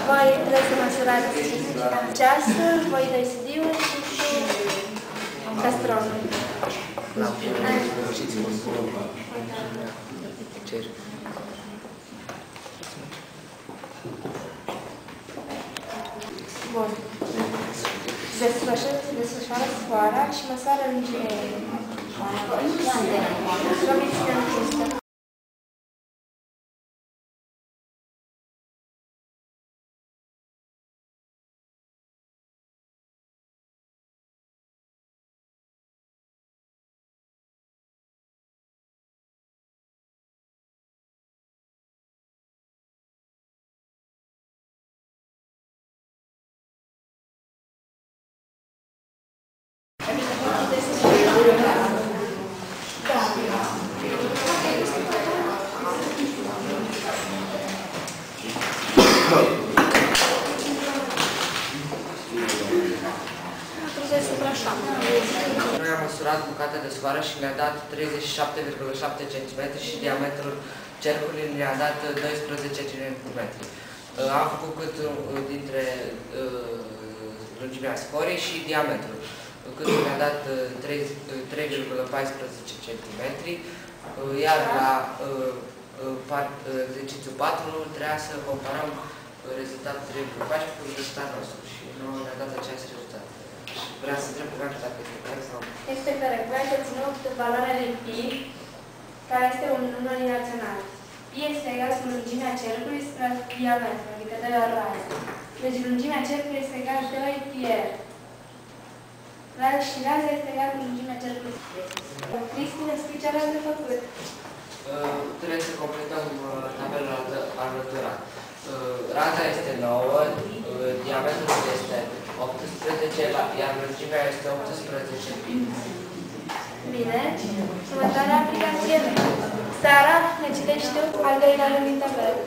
voi trebuie să măsurați ceasul, voi de CD-ul și castronul. Bun. Desfășoară sfoara și măsoară lungimea ei. Robiți de închistă. Noi am măsurat bucata de sfoară și ne-a dat 37,7 cm și diametrul cercului ne-a dat 12 cm. Am făcut câtul dintre lungimea sforii și diametrul. Câtul ne-a dat 3,14 cm, iar la exercițiul 4 trebuia să comparăm rezultatul 3,14 cu rezultatul nostru și nu ne-a dat acest rezultat. Vreau să întreb dacă este corect sau nu. Este corect. Vreau să ținut valoarea de pi, care este un număr irațional. Pi este egal cu lungimea cercului spre diametru, adică 2 ori rază. Deci lungimea cercului este egal 2 pi r. Și raza este egal cu lungimea cercului. Cristi, ne spui ce aveam de făcut? Trebuie să completăm tabelul alăturat. Raza este 9, diametrul este 18, iar lungimea este 18 pi. Bine. Următoarea aplicație. Sara, ne citești tu al doilea rând din tabelă.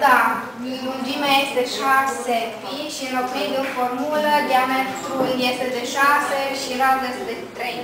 Da. Lungimea este 6 pi și înlocuit de o formulă, diametrul este de 6 și raza este de 3.